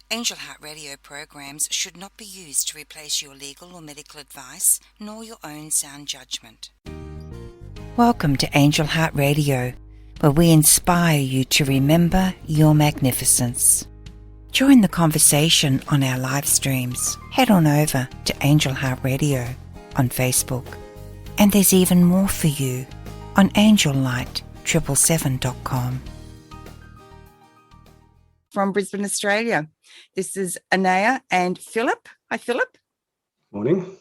Angel Heart Radio programs should not be used to replace your legal or medical advice, nor your own sound judgment. Welcome to Angel Heart Radio, where we inspire you to remember your magnificence. Join the conversation on our live streams. Head on over to Angel Heart Radio on Facebook. And there's even more for you on angellight777.com. From Brisbane, Australia, this is Anayah and Philip. Hi, Philip. Morning.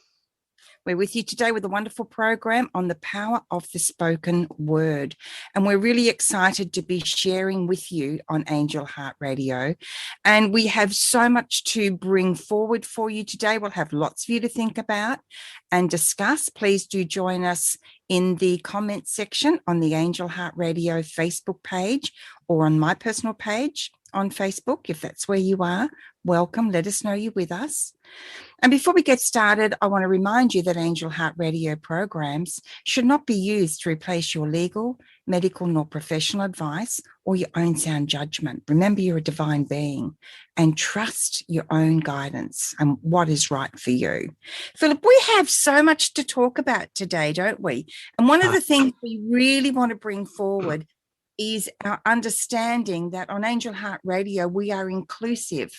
We're with you today with a wonderful program on the power of the spoken word. And we're really excited to be sharing with you on Angel Heart Radio. And we have so much to bring forward for you today. We'll have lots for you to think about and discuss. Please do join us in the comment section on the Angel Heart Radio Facebook page or on my personal page on Facebook. If that's where you are, welcome. Let us know you're with us. And before we get started, I want to remind you that Angel Heart Radio programs should not be used to replace your legal, medical, nor professional advice or your own sound judgment. Remember, you're a divine being and trust your own guidance and what is right for you. Philip, we have so much to talk about today, don't we? And one of the things we really want to bring forward is our understanding that on Angel Heart Radio, we are inclusive.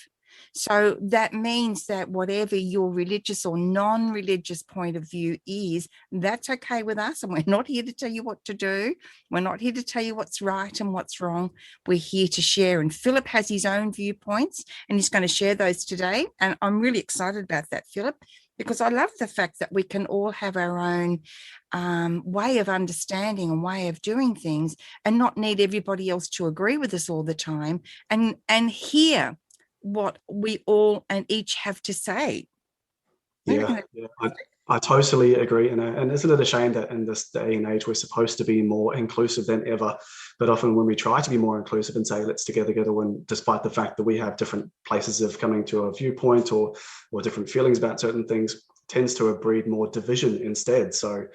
So that means that whatever your religious or non-religious point of view is, that's okay with us. And we're not here to tell you what to do. We're not here to tell you what's right and what's wrong. We're here to share. And Philip has his own viewpoints and he's going to share those today. And I'm really excited about that, Philip, because I love the fact that we can all have our own way of understanding and way of doing things and not need everybody else to agree with us all the time and hear what we all and each have to say. I totally agree. And isn't it a shame that in this day and age, we're supposed to be more inclusive than ever? But often when we try to be more inclusive and say, let's together, when despite the fact that we have different places of coming to a viewpoint or different feelings about certain things, tends to breed more division instead. So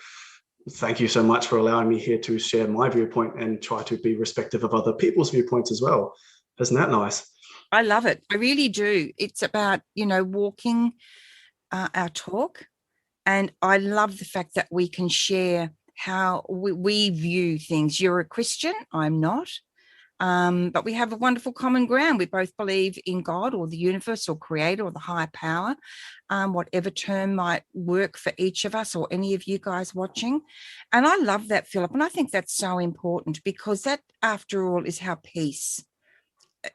thank you so much for allowing me here to share my viewpoint and try to be respectful of other people's viewpoints as well. Isn't that nice? I love it. I really do. It's about, walking our talk. And I love the fact that we can share how we view things. You're a Christian. I'm not. But we have a wonderful common ground. We both believe in God or the universe or creator or the higher power, whatever term might work for each of us or any of you guys watching. And I love that, Philip. And I think that's so important because that, after all, is how peace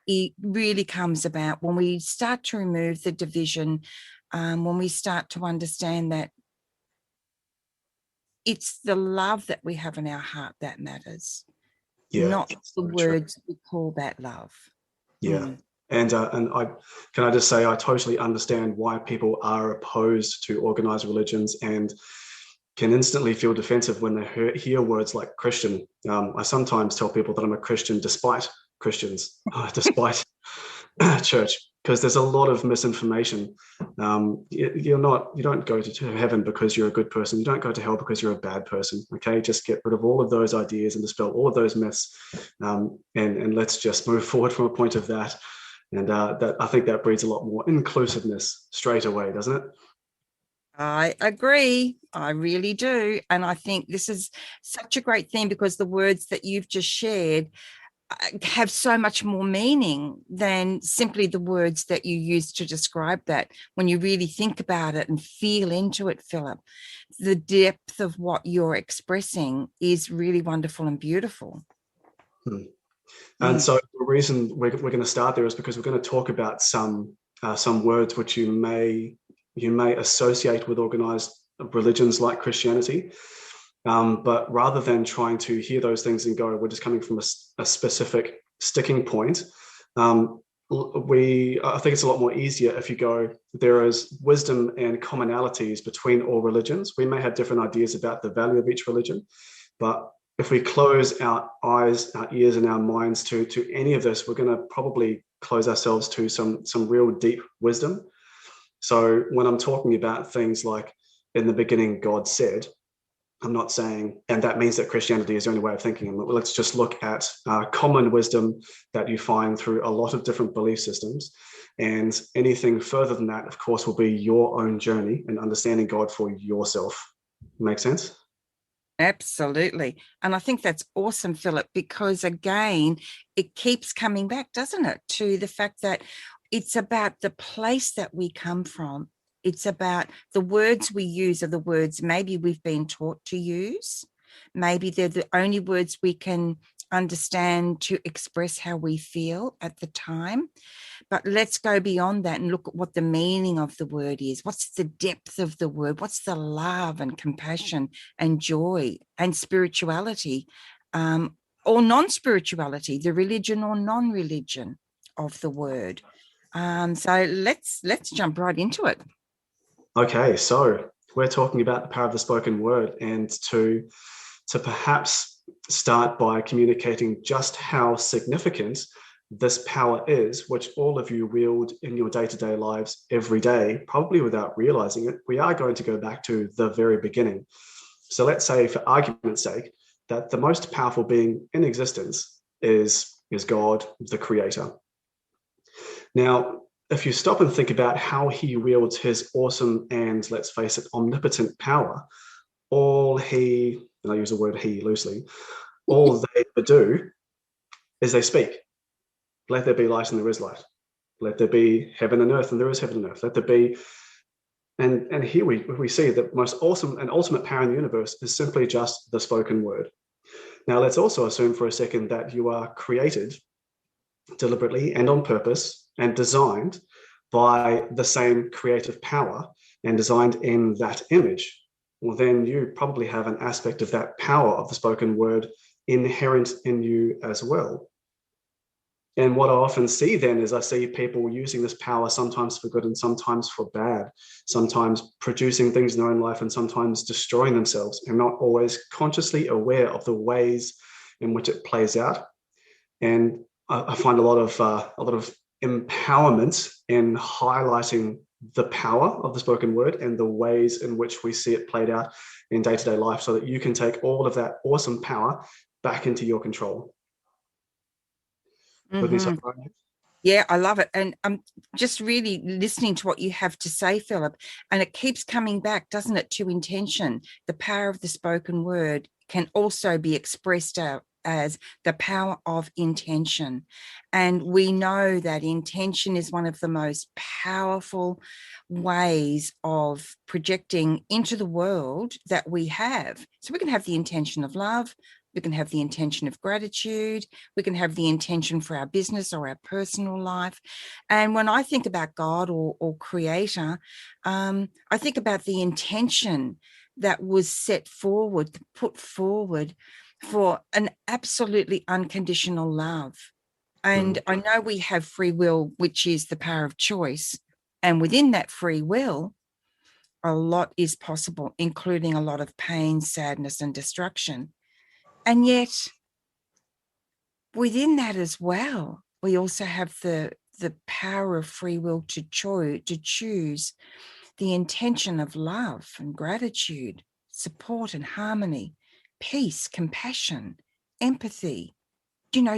it really comes about when we start to remove the division, when we start to understand that it's the love that we have in our heart that matters, not the words we call that love. And I just say I totally understand why people are opposed to organized religions and can instantly feel defensive when they hear words like Christian. I sometimes tell people that I'm a Christian despite Christians, despite church, because there's a lot of misinformation. You don't go to heaven because you're a good person. You don't go to hell because you're a bad person. Okay, just get rid of all of those ideas and dispel all of those myths, and let's just move forward from a point of that. And that I think that breeds a lot more inclusiveness straight away, doesn't it? I agree. I really do. And I think this is such a great thing because the words that you've just shared have so much more meaning than simply the words that you use to describe that. When you really think about it and feel into it, Philip, the depth of what you're expressing is really wonderful and beautiful. And so the reason we're going to start there is because we're going to talk about some words which you may associate with organized religions like Christianity. But rather than trying to hear those things and go, we're just coming from a specific sticking point, I think it's a lot more easier if you go, there is wisdom and commonalities between all religions. We may have different ideas about the value of each religion, but if we close our eyes, our ears, and our minds to any of this, we're going to probably close ourselves to some real deep wisdom. So when I'm talking about things like, in the beginning, God said, I'm not saying, and that means that Christianity is the only way of thinking. And let's just look at common wisdom that you find through a lot of different belief systems. And anything further than that, of course, will be your own journey and understanding God for yourself. Make sense? Absolutely. And I think that's awesome, Philip, because again, it keeps coming back, doesn't it, to the fact that it's about the place that we come from. It's about the words we use are the words maybe we've been taught to use. Maybe they're the only words we can understand to express how we feel at the time. But let's go beyond that and look at what the meaning of the word is. What's the depth of the word? What's the love and compassion and joy and spirituality, or non-spirituality, the religion or non-religion of the word? So let's jump right into it. Okay, so we're talking about the power of the spoken word, and to perhaps start by communicating just how significant this power is, which all of you wield in your day-to-day lives every day, probably without realizing it. We are going to go back to the very beginning. So let's say, for argument's sake, that the most powerful being in existence is God, the creator. Now, if you stop and think about how he wields his awesome and, let's face it, omnipotent power, all he, and I use the word he loosely, all they do is they speak. Let there be light and there is light. Let there be heaven and earth and there is heaven and earth. Let there be, and here we see that most awesome and ultimate power in the universe is simply just the spoken word. Now let's also assume for a second that you are created deliberately and on purpose and designed by the same creative power and designed in that image. Well, then you probably have an aspect of that power of the spoken word inherent in you as well. And what I often see then is I see people using this power sometimes for good and sometimes for bad, sometimes producing things in their own life and sometimes destroying themselves, and not always consciously aware of the ways in which it plays out. And I find a lot of empowerment in highlighting the power of the spoken word and the ways in which we see it played out in day-to-day life, so that you can take all of that awesome power back into your control. Mm-hmm. Yeah, I love it. And I'm just really listening to what you have to say, Philip. And it keeps coming back, doesn't it, to intention. The power of the spoken word can also be expressed as the power of intention. And we know that intention is one of the most powerful ways of projecting into the world that we have. So we can have the intention of love. We can have the intention of gratitude. We can have the intention for our business or our personal life. And when I think about God or creator, I think about the intention that was set forward, put forward for an absolutely unconditional love. And I know we have free will, which is the power of choice. And within that free will, a lot is possible, including a lot of pain, sadness, and destruction. And yet, within that as well, we also have the power of free will to choose the intention of love and gratitude, support and harmony, peace, compassion, empathy,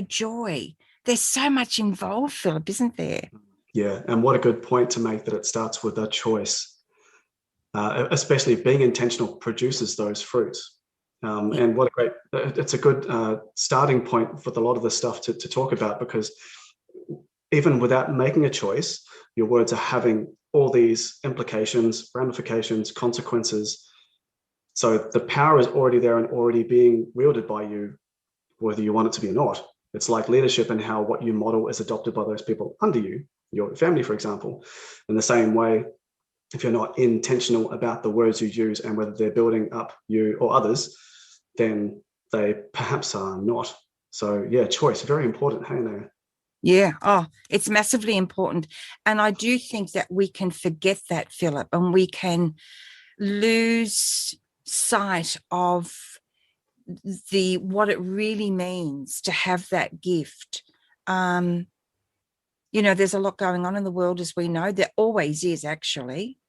joy. There's so much involved, Philip, isn't there? Yeah, and what a good point to make, that it starts with a choice. Especially being intentional produces those fruits. And what a great, it's a good starting point for a lot of the stuff to talk about, because even without making a choice, your words are having all these implications, ramifications, consequences. So the power is already there and already being wielded by you, whether you want it to be or not. It's like leadership and how what you model is adopted by those people under you, your family, for example. In the same way, if you're not intentional about the words you use and whether they're building up you or others, then they perhaps are not. So yeah, choice, very important. Hey, Anayah. Yeah. Oh, it's massively important. And I do think that we can forget that, Philip, and we can lose sight of what it really means to have that gift. There's a lot going on in the world, as we know. There always is, actually,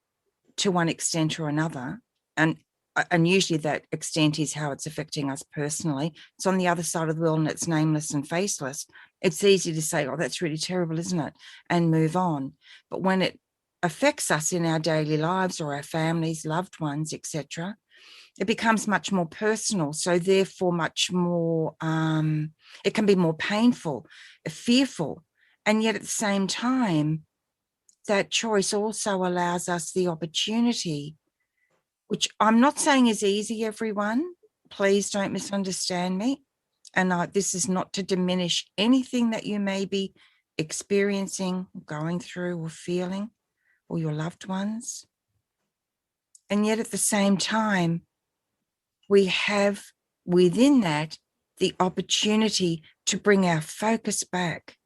to one extent or another. And usually that extent is how it's affecting us personally. It's on the other side of the world and it's nameless and faceless. It's easy to say, oh, that's really terrible, isn't it? And move on. But when it affects us in our daily lives or our families, loved ones, etc., it becomes much more personal. So therefore much more, it can be more painful, fearful. And yet at the same time, that choice also allows us the opportunity, which I'm not saying is easy, everyone. Please don't misunderstand me. And this is not to diminish anything that you may be experiencing, going through, or feeling, or your loved ones. And yet at the same time, we have within that the opportunity to bring our focus back,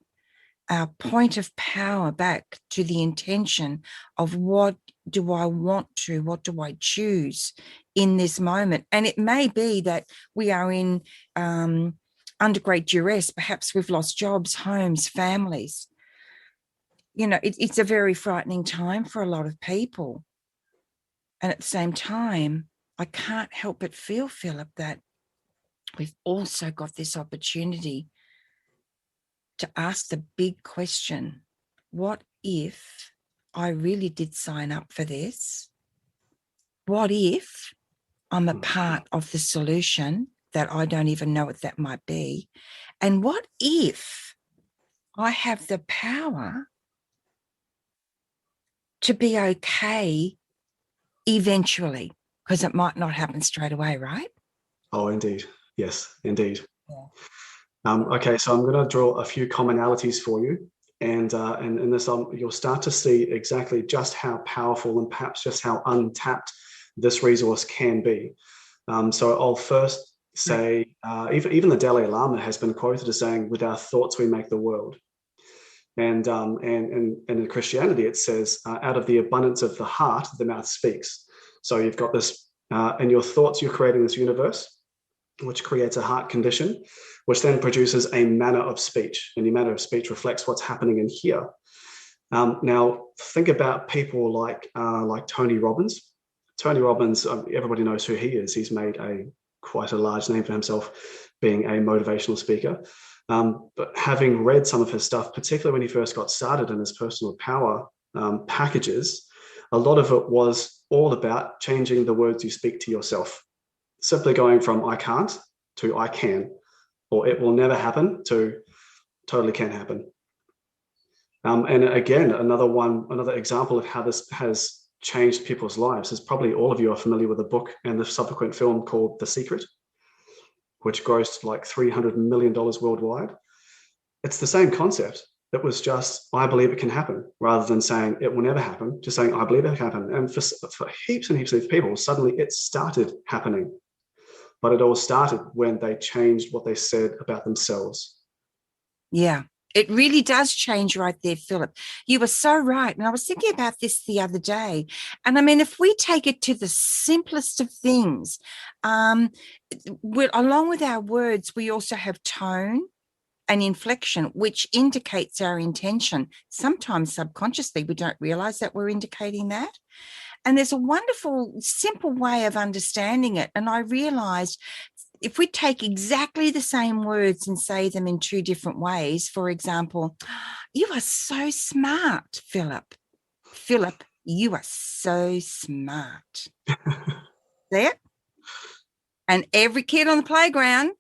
our point of power back to the intention of what do I want to, what do I choose in this moment. And it may be that we are in under great duress. Perhaps we've lost jobs, homes, families. You know, it's a very frightening time for a lot of people. And at the same time, I can't help but feel, Philip, that we've also got this opportunity to ask the big question, what if I really did sign up for this? What if I'm a part of the solution that I don't even know what that might be? And what if I have the power to be okay eventually? Because it might not happen straight away, right? Oh, indeed. Yes, indeed. Yeah. Okay, so I'm going to draw a few commonalities for you. And in this, you'll start to see exactly just how powerful and perhaps just how untapped this resource can be. So I'll first say, even the Dalai Lama has been quoted as saying, with our thoughts, we make the world. And in Christianity, it says, out of the abundance of the heart, the mouth speaks. So you've got this, in your thoughts, you're creating this universe, which creates a heart condition, which then produces a manner of speech. And the manner of speech reflects what's happening in here. Now, think about people like Tony Robbins. Tony Robbins, everybody knows who he is. He's made quite a large name for himself being a motivational speaker. But having read some of his stuff, particularly when he first got started in his personal power packages, a lot of it was all about changing the words you speak to yourself. Simply going from I can't to I can, or it will never happen to totally can happen. And again, another example of how this has changed people's lives is probably all of you are familiar with the book and the subsequent film called The Secret, which grossed like $300 million worldwide. It's the same concept. It was just, I believe it can happen, rather than saying it will never happen, just saying, I believe it can happen. And for heaps and heaps of people, suddenly it started happening. But it all started when they changed what they said about themselves. Yeah, it really does change right there, Philip. You were so right. And I was thinking about this the other day. And I mean, if we take it to the simplest of things, along with our words, we also have tone and inflection, which indicates our intention. Sometimes subconsciously, we don't realize that we're indicating that. And there's a wonderful, simple way of understanding it. And I realized if we take exactly the same words and say them in two different ways, for example, you are so smart, Philip. Philip, you are so smart. There. And every kid on the playground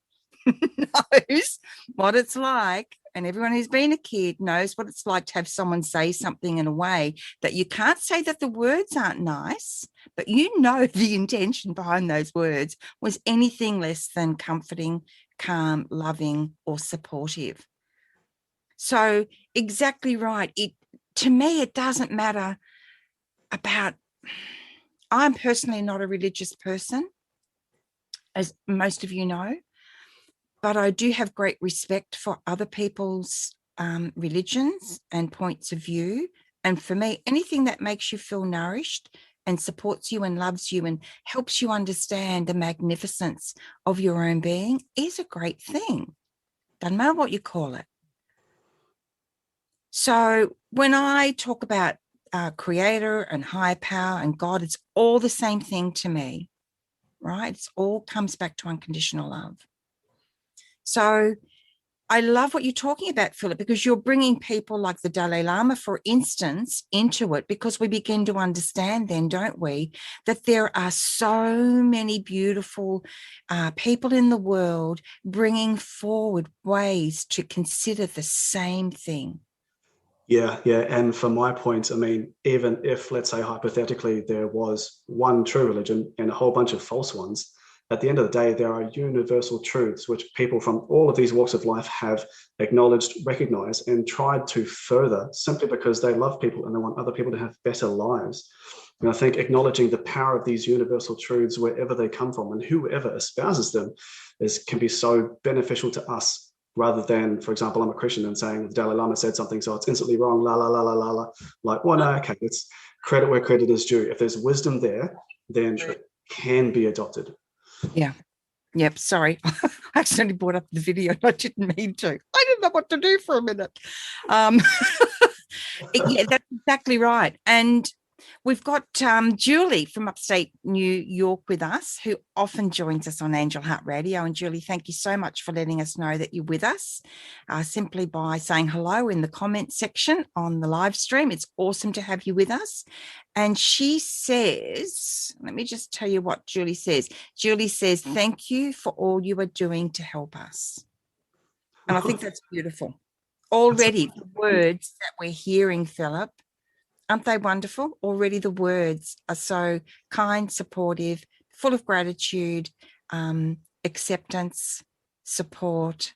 knows what it's like, and everyone who's been a kid knows what it's like to have someone say something in a way that you can't say that the words aren't nice, but you know the intention behind those words was anything less than comforting, calm, loving, or supportive. So exactly right. To me, it doesn't matter about, I'm personally not a religious person, as most of you know. But I do have great respect for other people's religions and points of view. And for me, anything that makes you feel nourished and supports you and loves you and helps you understand the magnificence of your own being is a great thing. Doesn't matter what you call it. So when I talk about creator and higher power and God, it's all the same thing to me, right? It all comes back to unconditional love. So I love what you're talking about, Philip, because you're bringing people like the Dalai Lama, for instance, into it, because we begin to understand then, don't we, that there are so many beautiful people in the world bringing forward ways to consider the same thing. Yeah. And for my point, I mean, even if, let's say, hypothetically, there was one true religion and a whole bunch of false ones, at the end of the day, there are universal truths which people from all of these walks of life have acknowledged, recognized, and tried to further simply because they love people and they want other people to have better lives. And I think acknowledging the power of these universal truths wherever they come from and whoever espouses them can be so beneficial to us, rather than, for example, I'm a Christian and saying the Dalai Lama said something, so it's instantly wrong, la, la, la, la, la, la. Like, well, no, okay, let's credit where credit is due. If there's wisdom there, then it can be adopted. Yeah. Yep. Sorry. I accidentally brought up the video. I didn't mean to. I didn't know what to do for a minute. Yeah, that's exactly right. And we've got Julie from upstate New York with us, who often joins us on Angel Heart Radio. And Julie, thank you so much for letting us know that you're with us, simply by saying hello in the comment section on the live stream. It's awesome to have you with us. And she says, let me just tell you what Julie says. Julie says, thank you for all you are doing to help us. And I think that's beautiful. Already the words that we're hearing, Philip, aren't they wonderful? Already the words are so kind, supportive, full of gratitude, acceptance, support.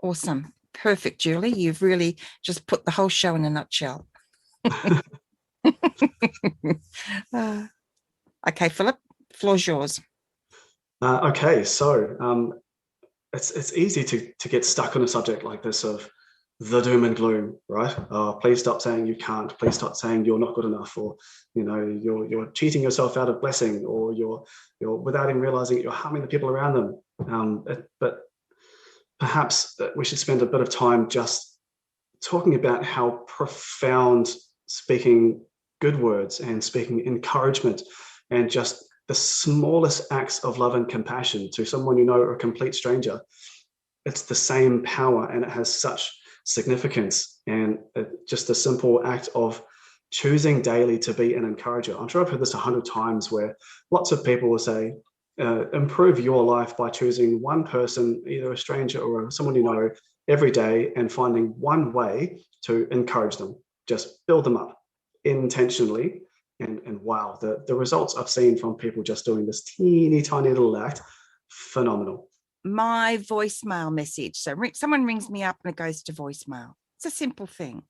Awesome. Perfect, Julie. You've really just put the whole show in a nutshell. Okay, Philip, floor's yours. Okay, so it's easy to get stuck on a subject like this of the doom and gloom, right? Please stop saying you can't. Please stop saying you're not good enough, or you're cheating yourself out of blessing, or you're without even realizing it, you're harming the people around them. But perhaps we should spend a bit of time just talking about how profound speaking good words and speaking encouragement and just the smallest acts of love and compassion to someone you know or a complete stranger, it's the same power, and it has such significance. And just a simple act of choosing daily to be an encourager. I'm sure I've heard this 100 times, where lots of people will say, improve your life by choosing one person, either a stranger or someone you know, every day, and finding one way to encourage them. Just build them up intentionally. And wow, the results I've seen from people just doing this teeny tiny little act, phenomenal. My voicemail message. So someone rings me up and it goes to voicemail. It's a simple thing,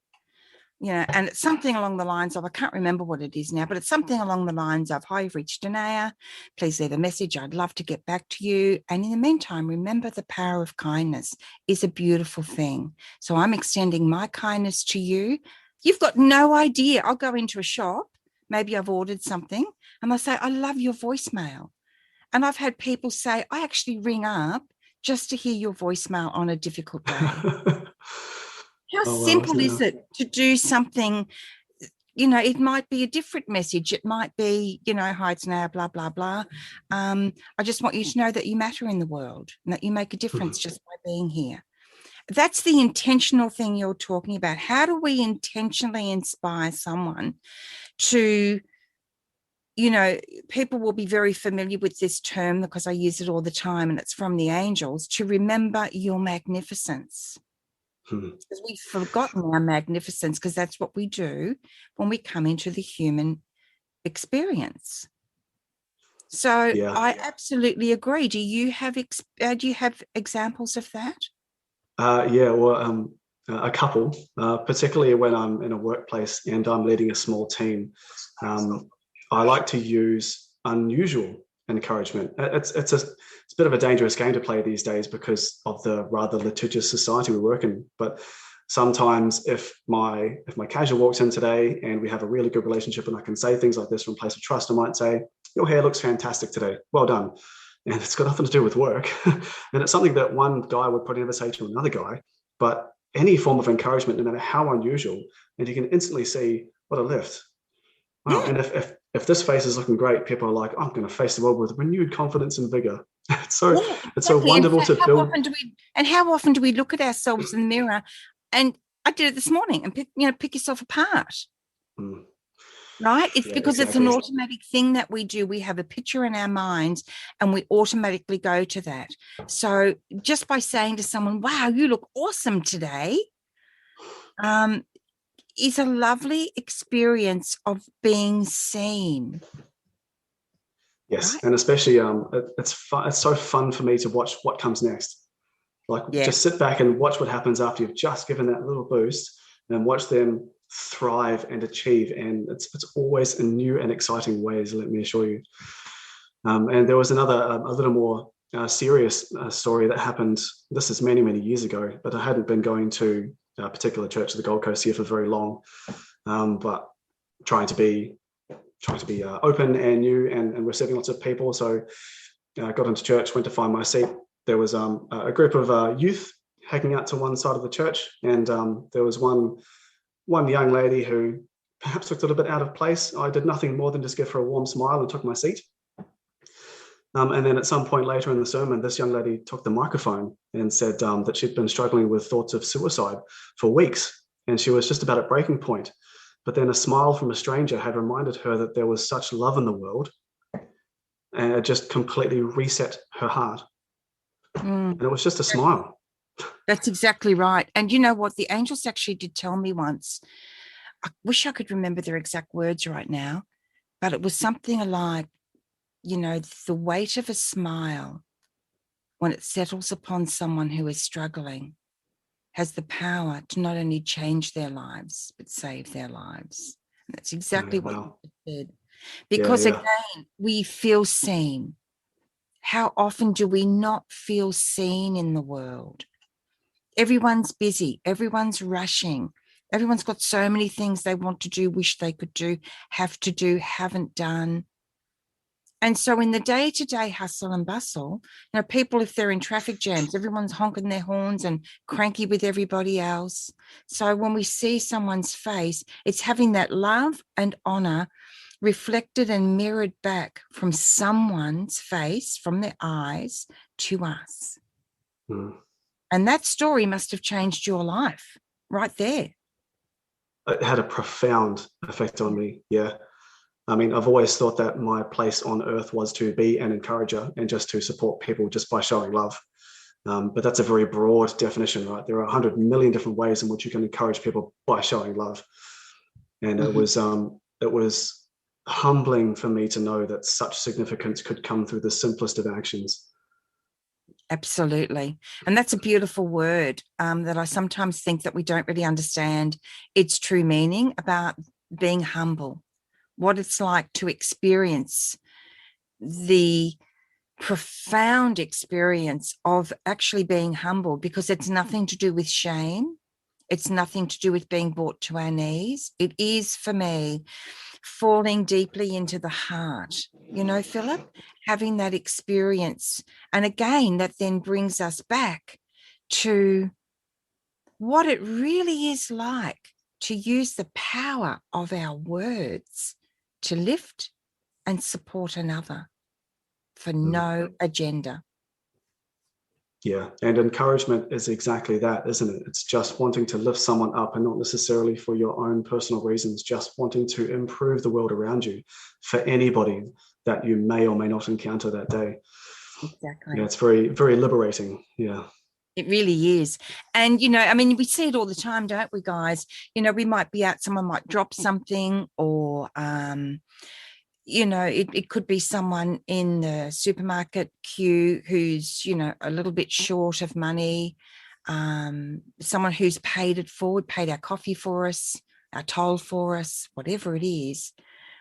and it's something along the lines of, I can't remember what it is now, but it's something along the lines of, hi, you've reached Anayah. Please leave a message. I'd love to get back to you. And in the meantime, remember the power of kindness is a beautiful thing. So I'm extending my kindness to you. You've got no idea. I'll go into a shop. Maybe I've ordered something and they'll say, I love your voicemail. And I've had people say, I actually ring up just to hear your voicemail on a difficult day. How simple is it to do something? It might be a different message. It might be, hi, it's now, blah, blah, blah. I just want you to know that you matter in the world and that you make a difference just by being here. That's the intentional thing you're talking about. How do we intentionally inspire someone to, people will be very familiar with this term because I use it all the time, and it's from the angels, to remember your magnificence. Because we've forgotten our magnificence, because that's what we do when we come into the human experience. So yeah. I absolutely agree. Do you have examples of that? A couple, particularly when I'm in a workplace and I'm leading a small team. I like to use unusual encouragement. It's a bit of a dangerous game to play these days because of the rather litigious society we work in. But sometimes if my casual walks in today and we have a really good relationship and I can say things like this from a place of trust, I might say, your hair looks fantastic today. Well done. And it's got nothing to do with work. And it's something that one guy would probably never say to another guy. But any form of encouragement, no matter how unusual, and you can instantly see what a lift. Wow. Yeah. And if this face is looking great, people are like, I'm going to face the world with renewed confidence and vigor. It's so Yeah, it's so exactly. wonderful to build. How often do we look at ourselves in the mirror? And I did it this morning, and pick yourself apart. Mm, Right? It's yeah, because it's an exactly. automatic thing that we do. We have a picture in our minds and we automatically go to that. So just by saying to someone, wow, you look awesome today, is a lovely experience of being seen. Yes, Right? and especially it's fun. It's so fun for me to watch what comes next. Like Yeah. just sit back and watch what happens after you've just given that little boost, and watch them thrive and achieve. And it's always in new and exciting ways. Let me assure you. And there was another a little more serious story that happened. This is many years ago, but I hadn't been going to a particular church at the Gold Coast here for very long, but trying to be open and new and receiving lots of people. So I got into church, went to find my seat. There was a group of youth hanging out to one side of the church, and there was one young lady who perhaps looked a little bit out of place. I did nothing more than just give her a warm smile and took my seat. And then at some point later in the sermon, this young lady took the microphone and said that she'd been struggling with thoughts of suicide for weeks, and she was just about at breaking point. But then a smile from a stranger had reminded her that there was such love in the world, and it just completely reset her heart. And it was just a smile. That's exactly right. And you know what? The angels actually did tell me once. I wish I could remember their exact words right now, but it was something like, the weight of a smile, when it settles upon someone who is struggling, has the power to not only change their lives, but save their lives. And that's exactly what Wow. you said. Yeah, Because yeah. again, we feel seen. How often do we not feel seen in the world? Everyone's busy. Everyone's rushing. Everyone's got so many things they want to do, wish they could do, have to do, haven't done. And so in the day-to-day hustle and bustle, people, if they're in traffic jams, everyone's honking their horns and cranky with everybody else. So when we see someone's face, it's having that love and honor reflected and mirrored back from someone's face, from their eyes to us. Mm. And that story must have changed your life right there. It had a profound effect on me. Yeah. I mean, I've always thought that my place on earth was to be an encourager and just to support people just by showing love. But that's a very broad definition, right? There are 100 million different ways in which you can encourage people by showing love. And it was humbling for me to know that such significance could come through the simplest of actions. Absolutely. And that's a beautiful word that I sometimes think that we don't really understand its true meaning about being humble, what it's like to experience the profound experience of actually being humble, because it's nothing to do with shame. It's nothing to do with being brought to our knees. It is, for me, falling deeply into the heart, Philip, having that experience. And again, that then brings us back to what it really is like to use the power of our words to lift and support another for no agenda. Yeah. And encouragement is exactly that, isn't it? It's just wanting to lift someone up, and not necessarily for your own personal reasons, just wanting to improve the world around you for anybody that you may or may not encounter that day. Exactly. Yeah, it's very, very liberating. Yeah. It really is. And, we see it all the time, don't we, guys? We might be out, someone might drop something, or, it could be someone in the supermarket queue who's, a little bit short of money, someone who's paid it forward, paid our coffee for us, our toll for us, whatever it is.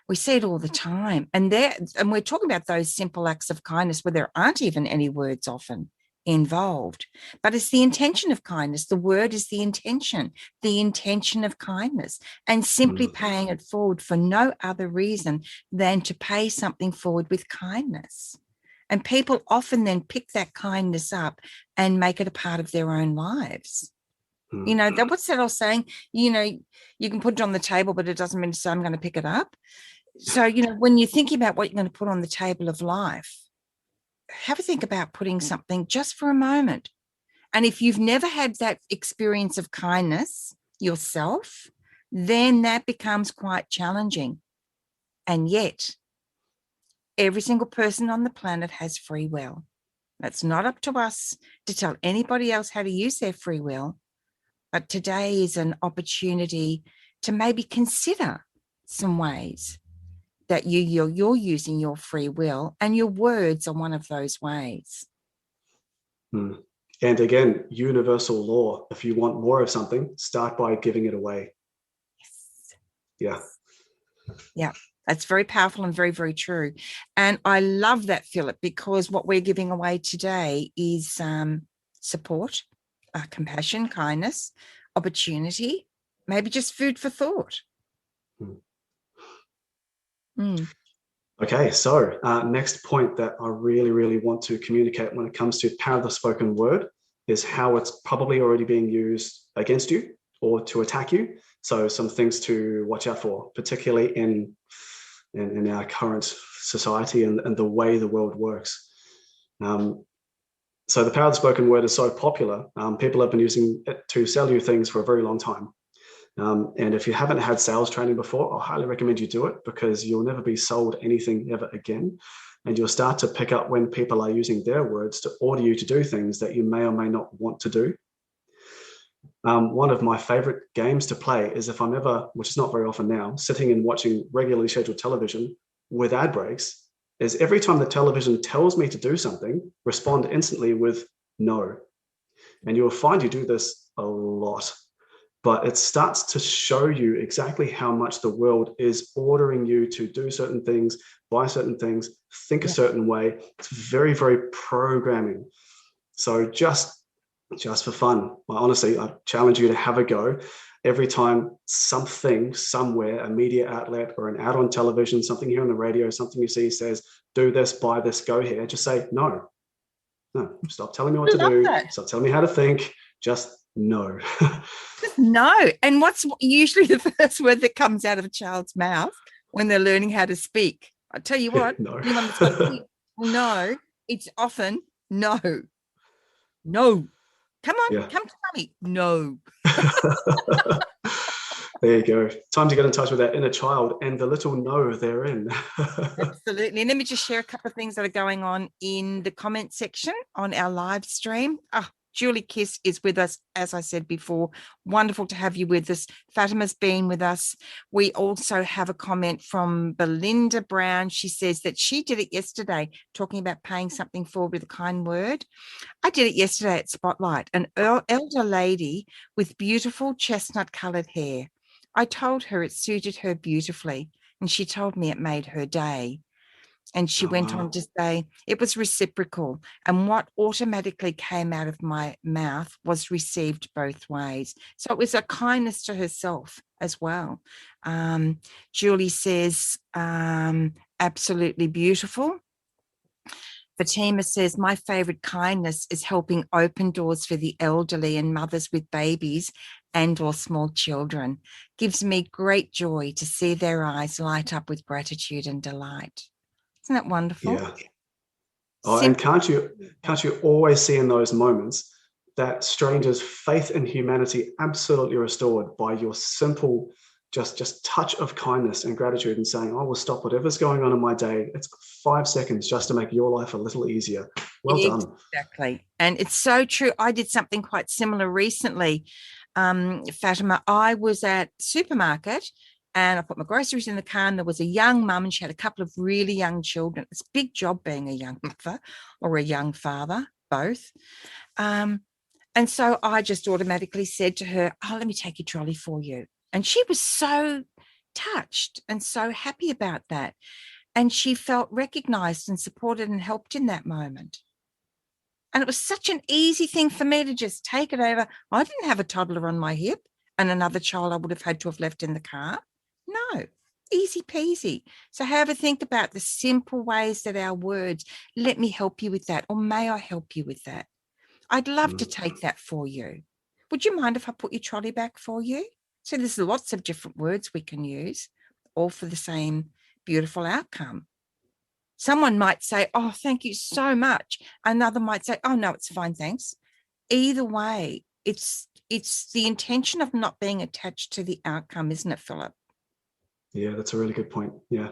We see it all the time. And we're talking about those simple acts of kindness where there aren't even any words often involved, but it's the intention of kindness. The word is the intention of kindness, and simply paying it forward for no other reason than to pay something forward with kindness. And people often then pick that kindness up and make it a part of their own lives. What's that old saying? You can put it on the table, but it doesn't mean to say I'm going to pick it up. So, when you're thinking about what you're going to put on the table of life, have a think about putting something just for a moment. And if you've never had that experience of kindness yourself, then that becomes quite challenging. And yet, every single person on the planet has free will. It's not up to us to tell anybody else how to use their free will. But today is an opportunity to maybe consider some ways that you're using your free will, and your words are one of those ways. And again, universal law. If you want more of something, start by giving it away. Yes. Yeah. Yeah. That's very powerful and very, very true. And I love that, Philip, because what we're giving away today is support, compassion, kindness, opportunity, maybe just food for thought. Okay, so next point that I really, really want to communicate when it comes to power of the spoken word is how it's probably already being used against you or to attack you. So some things to watch out for, particularly in our current society and the way the world works. So the power of the spoken word is so popular. People have been using it to sell you things for a very long time. And if you haven't had sales training before, I highly recommend you do it, because you'll never be sold anything ever again. And you'll start to pick up when people are using their words to order you to do things that you may or may not want to do. One of my favorite games to play is if I'm ever, which is not very often now, sitting and watching regularly scheduled television with ad breaks, is every time the television tells me to do something, respond instantly with no. And you'll find you do this a lot. But it starts to show you exactly how much the world is ordering you to do certain things, buy certain things, think a certain way. It's very, very programming. So just for fun, honestly, I challenge you to have a go. Every time something, somewhere, a media outlet or an ad on television, something here on the radio, something you see says, do this, buy this, go here, just say no. No, stop telling me what to do. Stop telling me how to think. Just no. No. And what's usually the first word that comes out of a child's mouth when they're learning how to speak? I tell you what, no. anyone that's got kids will know it's often no. No. Come on, come to mommy. No. There you go. Time to get in touch with that inner child and the little no therein. Absolutely. And let me just share a couple of things that are going on in the comment section on our live stream. Julie Kiss is with us, as I said before. Wonderful to have you with us. Fatima's been with us. We also have a comment from Belinda Brown. She says that she did it yesterday, talking about paying something forward with a kind word. I did it yesterday at Spotlight, an elder lady with beautiful chestnut-coloured hair. I told her it suited her beautifully, and she told me it made her day. And she went on to say it was reciprocal, and what automatically came out of my mouth was received both ways. So it was a kindness to herself as well. Julie says, absolutely beautiful. Fatima says, my favorite kindness is helping open doors for the elderly and mothers with babies and or small children. Gives me great joy to see their eyes light up with gratitude and delight. Isn't that wonderful? Yeah. And can't you always see in those moments that strangers' faith in humanity absolutely restored by your simple just touch of kindness and gratitude and saying, I will stop whatever's going on in my day. It's 5 seconds just to make your life a little easier. Well done. Exactly. And it's so true. I did something quite similar recently. Fatima, I was at supermarket and I put my groceries in the car, and there was a young mum and she had a couple of really young children. It's a big job being a young mother or a young father, both. And so I just automatically said to her, let me take your trolley for you. And she was so touched and so happy about that. And she felt recognized and supported and helped in that moment. And it was such an easy thing for me to just take it over. I didn't have a toddler on my hip and another child I would have had to have left in the car. No, easy peasy. So have a think about the simple ways that our words, let me help you with that, or may I help you with that? I'd love to take that for you. Would you mind if I put your trolley back for you? So there's lots of different words we can use, all for the same beautiful outcome. Someone might say, oh, thank you so much. Another might say, oh, no, it's fine, thanks. Either way, it's the intention of not being attached to the outcome, isn't it, Philip? Yeah, that's a really good point. Yeah.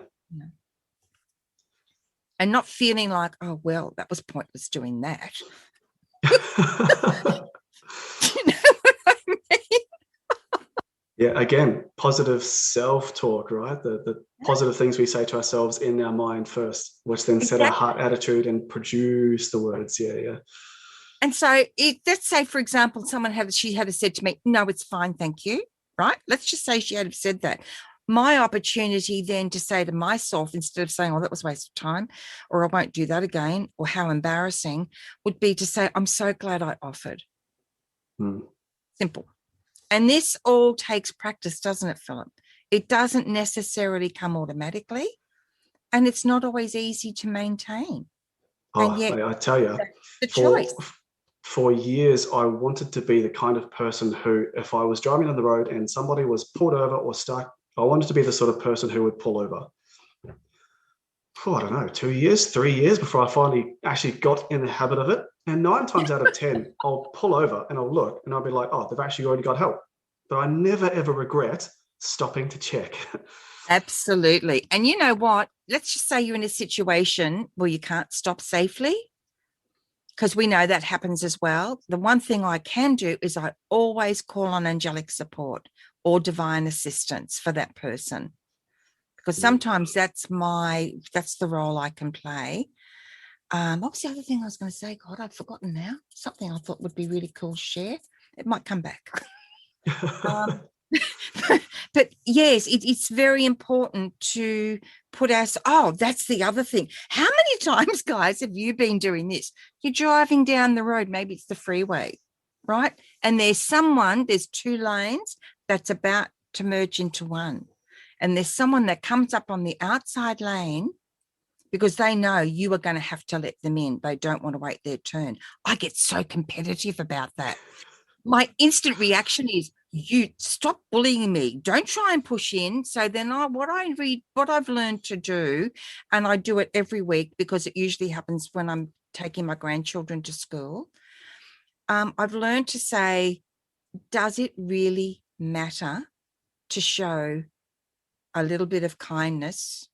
And not feeling like, oh, well, that was pointless doing that. You know what I mean? Yeah, again, positive self-talk, right? The positive things we say to ourselves in our mind first, which then set our heart attitude and produce the words. Yeah. And so let's say, for example, she had said to me, no, it's fine, thank you, right? Let's just say she had said that. My opportunity then to say to myself, instead of saying, oh, that was a waste of time, or I won't do that again, or how embarrassing, would be to say, I'm so glad I offered. Simple. And this all takes practice, doesn't it, Philip? It doesn't necessarily come automatically, and it's not always easy to maintain. Oh, and yet, I tell you, the choice. For years, I wanted to be the kind of person who, if I was driving on the road and somebody was pulled over or stuck, I wanted to be the sort of person who would pull over. For, I don't know, 2 years, 3 years before I finally actually got in the habit of it. And 9 times out of 10, I'll pull over and I'll look and I'll be like, oh, they've actually already got help. But I never, ever regret stopping to check. Absolutely. And you know what? Let's just say you're in a situation where you can't stop safely, because we know that happens as well. The one thing I can do is I always call on angelic support or divine assistance for that person, because sometimes that's the role I can play. What was the other thing I was going to say? God, I've forgotten now. Something I thought would be really cool to share. It might come back. But yes, it's very important to put that's the other thing. How many times, guys, have you been doing this? You're driving down the road, maybe it's the freeway, right? And there's 2 lanes that's about to merge into one. And there's someone that comes up on the outside lane because they know you are going to have to let them in. They don't want to wait their turn. I get so competitive about that. My instant reaction is, you stop bullying me. Don't try and push in. So then what I've learned to do, and I do it every week because it usually happens when I'm taking my grandchildren to school. I've learned to say, does it really matter to show a little bit of kindness?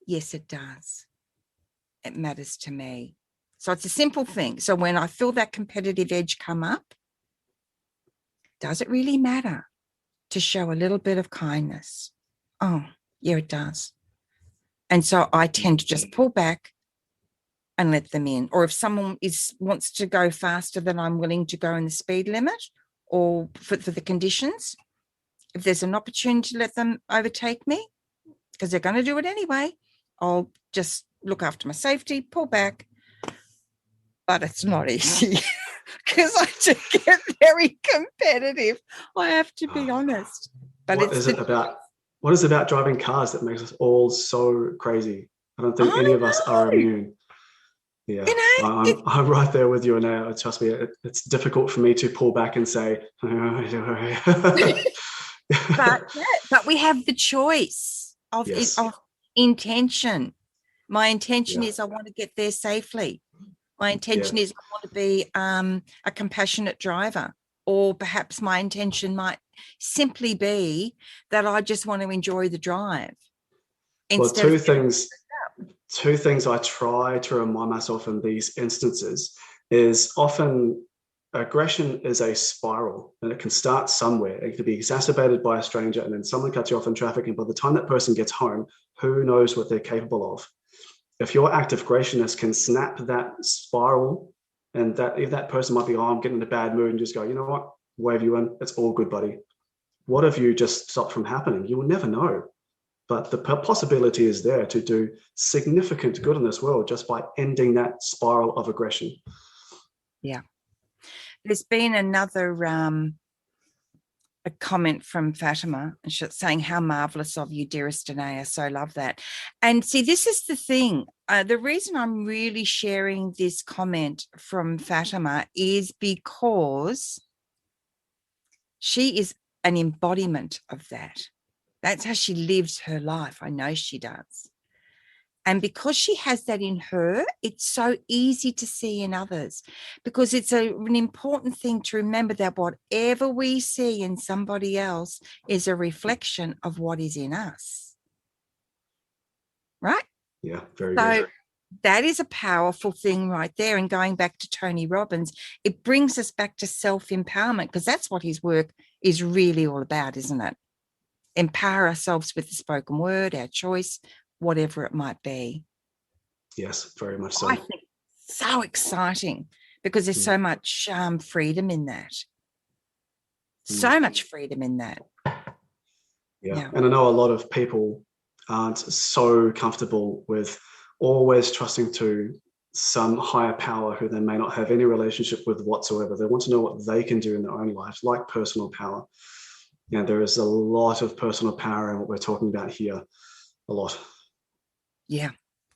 Yes, it does. It matters to me. So it's a simple thing. So when I feel that competitive edge come up, does it really matter to show a little bit of kindness? Oh, yeah, it does. And so I tend to just pull back and let them in. Or if someone wants to go faster than I'm willing to go in the speed limit, or for the conditions, if there's an opportunity to let them overtake me, because they're going to do it anyway, I'll just look after my safety, pull back. But it's not easy. Because I do get very competitive. I have to be honest. But what is it about driving cars that makes us all so crazy? I don't think any of us are immune. Yeah, I'm right there with you, Anayah. Trust me, it's difficult for me to pull back and say, but we have the choice of intention. My intention is I want to get there safely. My intention is I want to be a compassionate driver, or perhaps my intention might simply be that I just want to enjoy the drive. Well, two things I try to remind myself in these instances is, often aggression is a spiral, and it can start somewhere. It can be exacerbated by a stranger, and then someone cuts you off in traffic, and by the time that person gets home, who knows what they're capable of. If your act of graciousness can snap that spiral, and that if that person might be, I'm getting in a bad mood, and just go, you know what, wave you in, it's all good, buddy. What if you just stopped from happening? You will never know. But the possibility is there to do significant good in this world just by ending that spiral of aggression. Yeah. There's been another a comment from Fatima, and she's saying, how marvelous of you, dearest Anayah. So love that. And see, this is the thing. The reason I'm really sharing this comment from Fatima is because she is an embodiment of that. That's how she lives her life. I know she does. And because she has that in her, it's so easy to see in others, because it's an important thing to remember that whatever we see in somebody else is a reflection of what is in us. Right? Yeah, very good. That is a powerful thing right there. And going back to Tony Robbins, it brings us back to self-empowerment, because that's what his work is really all about, isn't it? Empower ourselves with the spoken word, our choice, whatever it might be. Yes, very much so. I think so exciting, because there's so much freedom in that. So much freedom in that. Yeah. And I know a lot of people aren't so comfortable with always trusting to some higher power who they may not have any relationship with whatsoever. They want to know what they can do in their own lives, like personal power. Yeah, there is a lot of personal power in what we're talking about here. A lot. Yeah,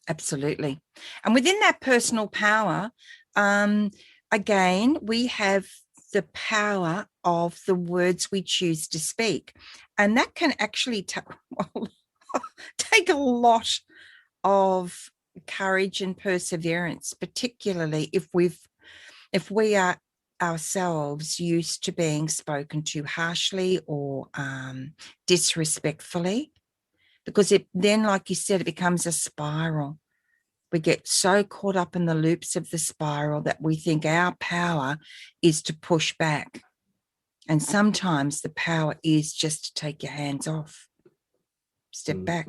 absolutely. And within that personal power, again, we have the power of the words we choose to speak. And that can actually take a lot of courage and perseverance, particularly if we are ourselves used to being spoken to harshly or disrespectfully, because then, like you said, it becomes a spiral. We get so caught up in the loops of the spiral that we think our power is to push back. And sometimes the power is just to take your hands off, step back.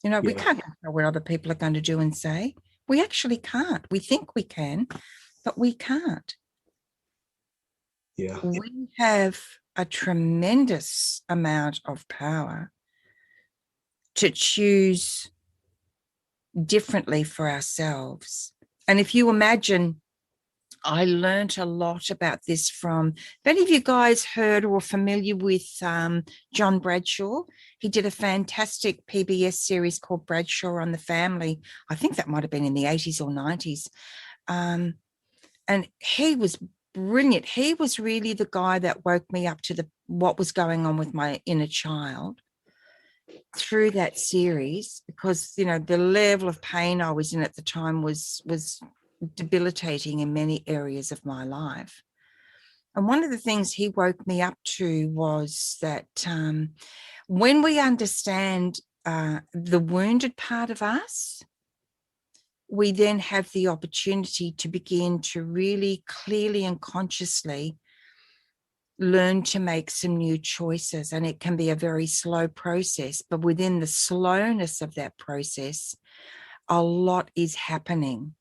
You know, we can't control what other people are going to do and say. We actually can't. We think we can, but we can't. Yeah. We have a tremendous amount of power to choose differently for ourselves. And if you imagine, I learned a lot about this from, if any of you guys heard or are familiar with John Bradshaw, he did a fantastic PBS series called Bradshaw on the Family. I think that might have been in the 80s or 90s. And he was brilliant. He was really the guy that woke me up to what was going on with my inner child through that series, because, you know, the level of pain I was in at the time was debilitating in many areas of my life. And one of the things he woke me up to was that when we understand the wounded part of us, we then have the opportunity to begin to really clearly and consciously learn to make some new choices. And it can be a very slow process, but within the slowness of that process, a lot is happening.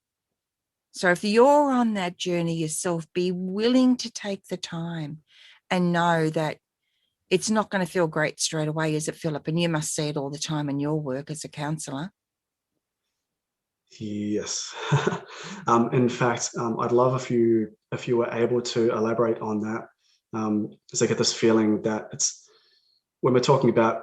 So if you're on that journey yourself, be willing to take the time and know that it's not going to feel great straight away, is it, Philip? And you must see it all the time in your work as a counsellor. Yes. In fact, I'd love if you were able to elaborate on that. Because I get this feeling that it's, when we're talking about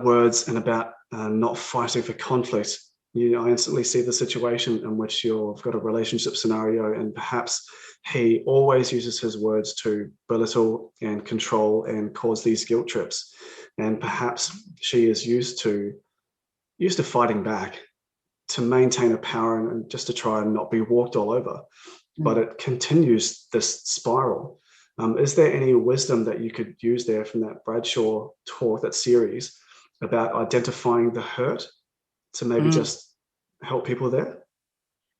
words and about not fighting for conflict, I instantly see the situation in which you've got a relationship scenario, and perhaps he always uses his words to belittle and control and cause these guilt trips, and perhaps she is used to fighting back to maintain a power and just to try and not be walked all over. But it continues this spiral. Is there any wisdom that you could use there from that Bradshaw talk, that series, about identifying the hurt to maybe just help people there?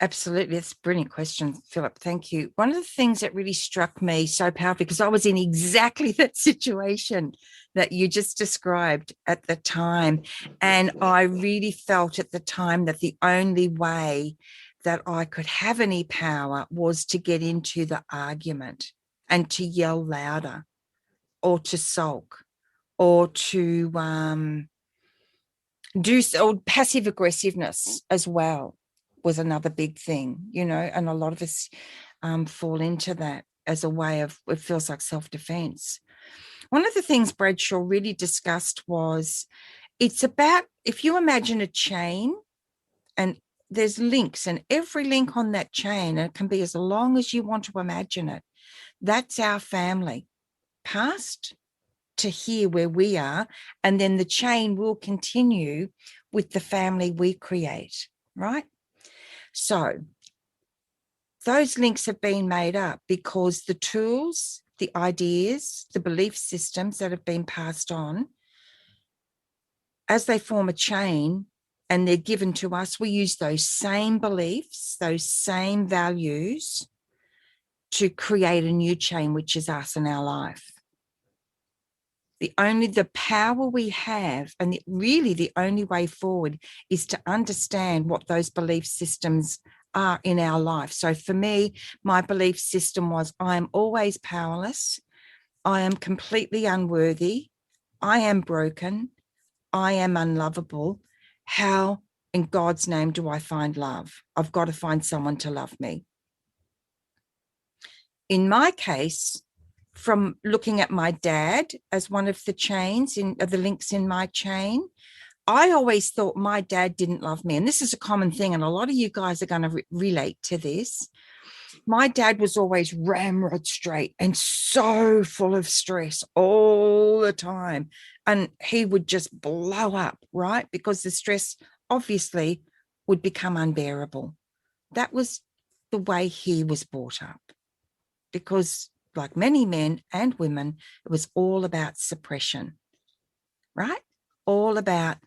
Absolutely. That's a brilliant question, Philip. Thank you. One of the things that really struck me so powerfully, because I was in exactly that situation that you just described at the time, and I really felt at the time that the only way that I could have any power was to get into the argument and to yell louder or to sulk or to do or passive aggressiveness as well was another big thing, and a lot of us fall into that as a way of, it feels like self-defense. One of the things Bradshaw really discussed was, it's about, if you imagine a chain and there's links, and every link on that chain, and it can be as long as you want to imagine it, that's our family, past, to here where we are, and then the chain will continue with the family we create, right? So those links have been made up because the tools, the ideas, the belief systems that have been passed on, as they form a chain and they're given to us, we use those same beliefs, those same values to create a new chain, which is us and our life. The power we have, and really the only way forward, is to understand what those belief systems are in our life. So for me, my belief system was, I am always powerless. I am completely unworthy. I am broken. I am unlovable. How in God's name do I find love? I've got to find someone to love me. In my case, from looking at my dad as one of the chains the links in my chain, I always thought my dad didn't love me. And this is a common thing, and a lot of you guys are going to relate to this. My dad was always ramrod straight and so full of stress all the time. And he would just blow up, right? Because the stress obviously would become unbearable. That was the way he was brought up. Because like many men and women, it was all about suppression, right? All about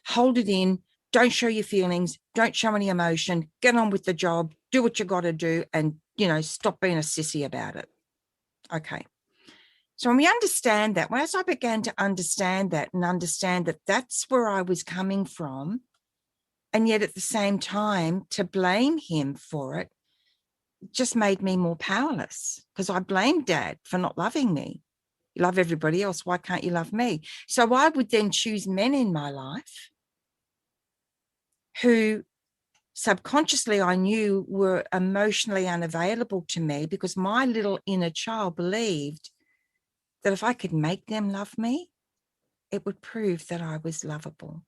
hold it in, don't show your feelings, don't show any emotion, get on with the job, do what you got to do, and, stop being a sissy about it. Okay. So when we understand that, as I began to understand that and understand that that's where I was coming from, and yet at the same time to blame him for it, just made me more powerless, because I blamed Dad for not loving me. You love everybody else. Why can't you love me? So I would then choose men in my life who subconsciously I knew were emotionally unavailable to me, because my little inner child believed that if I could make them love me, it would prove that I was lovable.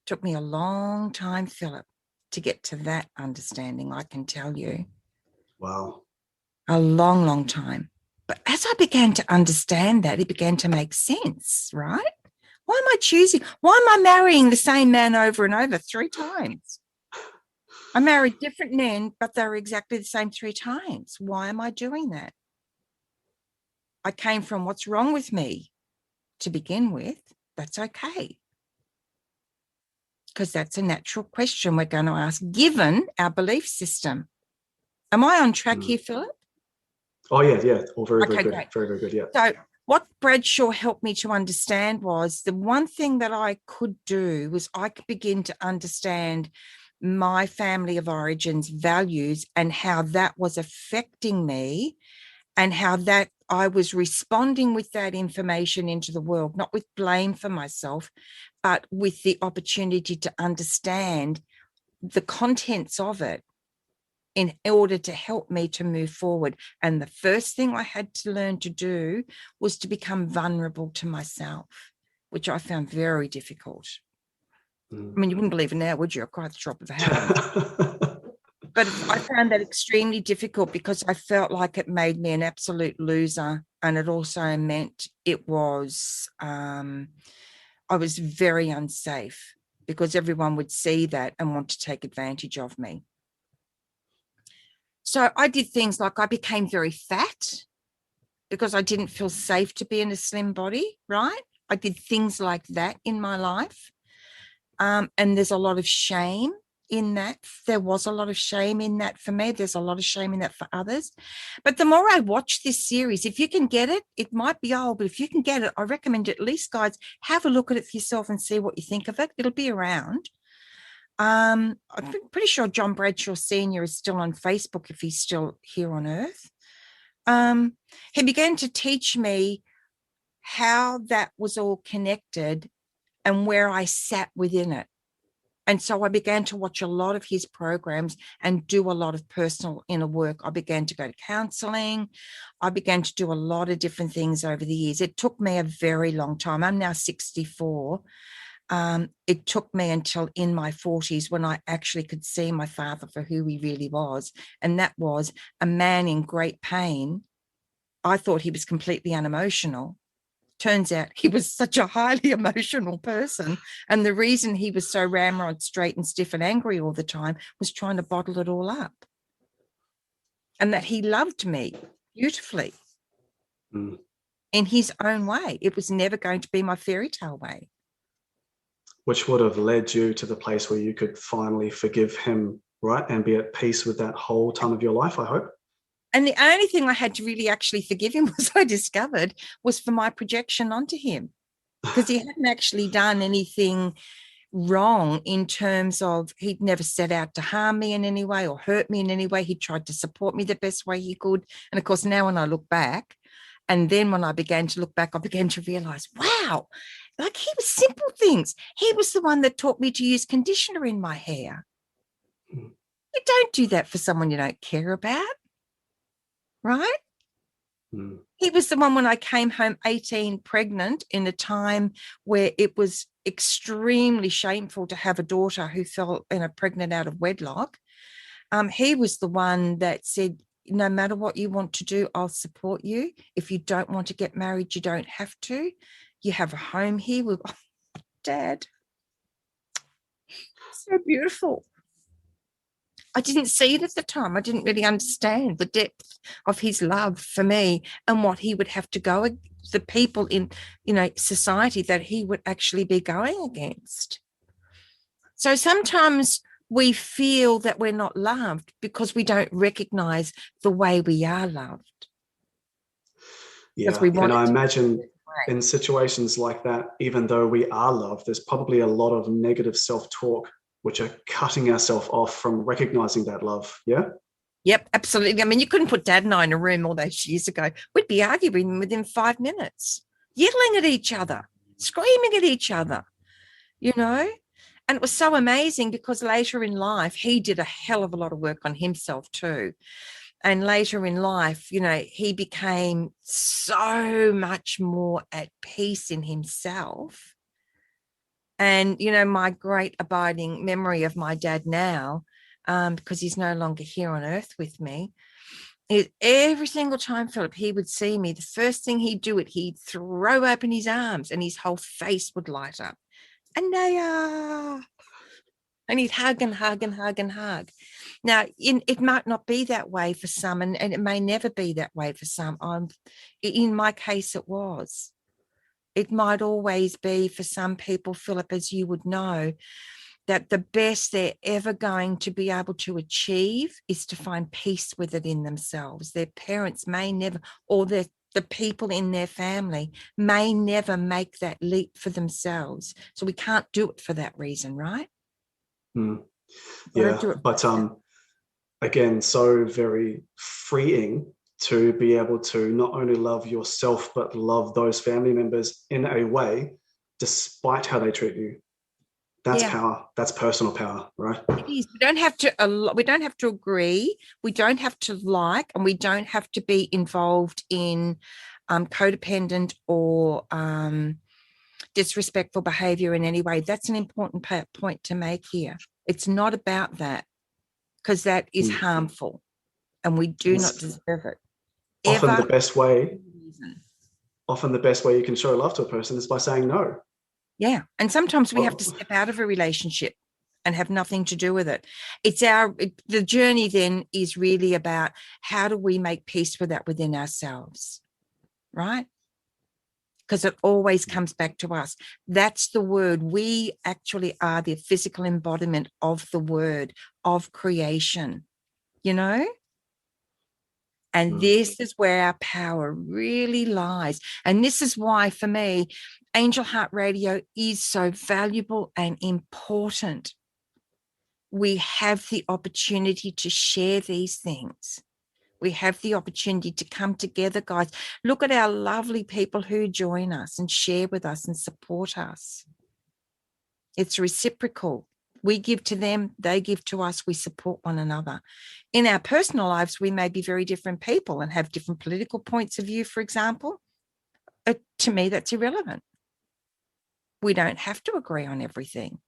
It took me a long time, Philip, to get to that understanding, I can tell you. Wow. A long, long time. But as I began to understand that, it began to make sense, right? Why am I marrying the same man over and over 3 times? I married different men, but they were exactly the same 3 times. Why am I doing that? I came from what's wrong with me to begin with. That's okay. Because that's a natural question we're going to ask, given our belief system. Am I on track here, Philip? Oh, yeah. Oh, very, okay, very good. Great. Very, very good, yeah. So what Bradshaw helped me to understand was the one thing that I could do was I could begin to understand my family of origins values and how that was affecting me, and how that I was responding with that information into the world, not with blame for myself, but with the opportunity to understand the contents of it in order to help me to move forward. And the first thing I had to learn to do was to become vulnerable to myself, which I found very difficult. I mean, you wouldn't believe it now, would you? I cried at the drop of a hat. But I found that extremely difficult because I felt like it made me an absolute loser. And it also meant I was very unsafe, because everyone would see that and want to take advantage of me. So I did things like I became very fat because I didn't feel safe to be in a slim body, right? I did things like that in my life. And there's a lot of shame in that. There was a lot of shame in that for me. There's a lot of shame in that for others. But the more I watch this series, if you can get it, it might be old, but if you can get it, I recommend at least, guys, have a look at it for yourself and see what you think of it. It'll be around. I'm pretty sure John Bradshaw Sr. is still on Facebook if he's still here on Earth. He began to teach me how that was all connected and where I sat within it. And so I began to watch a lot of his programs and do a lot of personal inner work. I began to go to counseling. I began to do a lot of different things over the years. It took me a very long time. I'm now 64. It took me until in my 40s when I actually could see my father for who he really was. And that was a man in great pain. I thought he was completely unemotional, Turns out he was such a highly emotional person. And the reason he was so ramrod straight and stiff and angry all the time was trying to bottle it all up. And that he loved me beautifully in his own way. It was never going to be my fairy tale way. Which would have led you to the place where you could finally forgive him, right? And be at peace with that whole time of your life, I hope. And the only thing I had to really actually forgive him, was I discovered, was for my projection onto him, because he hadn't actually done anything wrong in terms of, he'd never set out to harm me in any way or hurt me in any way. He tried to support me the best way he could. And of course, now when I look back, and then when I began to look back, I began to realize, wow, like he was simple things. He was the one that taught me to use conditioner in my hair. You don't do that for someone you don't care about. Right? He was the one when I came home 18 pregnant in a time where it was extremely shameful to have a daughter who fell pregnant out of wedlock. He was the one that said, no matter what you want to do, I'll support you. If you don't want to get married, you don't have to. You have a home here with Dad. So beautiful. I didn't see it at the time. I didn't really understand the depth of his love for me and what he would have to go, the people in, society that he would actually be going against. So sometimes we feel that we're not loved because we don't recognize the way we are loved. Yeah, and I imagine in situations like that, even though we are loved, there's probably a lot of negative self-talk which are cutting ourselves off from recognizing that love. Yeah. Yep, absolutely. I mean, you couldn't put Dad and I in a room all those years ago. We'd be arguing within 5 minutes, yelling at each other, screaming at each other, And it was so amazing because later in life, he did a hell of a lot of work on himself too. And later in life, he became so much more at peace in himself. And, my great abiding memory of my dad now, because he's no longer here on earth with me, is every single time, Philip, he would see me, the first thing he'd do, he'd throw open his arms and his whole face would light up. Anayah! And he'd hug and hug and hug and hug. Now, it might not be that way for some, and it may never be that way for some. In my case, it was. It might always be for some people, Philip, as you would know, that the best they're ever going to be able to achieve is to find peace with it in themselves. Their parents may never, or the people in their family may never make that leap for themselves. So we can't do it for that reason, right? Yeah, but again, so very freeing to be able to not only love yourself, but love those family members in a way, despite how they treat you. That's power. That's personal power, right? It is. We don't have to agree. We don't have to like, and we don't have to be involved in codependent or disrespectful behavior in any way. That's an important point to make here. It's not about that, because that is harmful and we do not deserve it. Often the best way you can show love to a person is by saying no. Yeah. And sometimes we have to step out of a relationship and have nothing to do with it. The journey then is really about how do we make peace with that within ourselves, right? Because it always comes back to us. That's the word. We actually are the physical embodiment of the word, of creation, And this is where our power really lies. And this is why, for me, Angel Heart Radio is so valuable and important. We have the opportunity to share these things. We have the opportunity to come together, guys. Look at our lovely people who join us and share with us and support us. It's reciprocal. We give to them, they give to us, we support one another. In our personal lives, we may be very different people and have different political points of view, for example. To me, that's irrelevant. We don't have to agree on everything.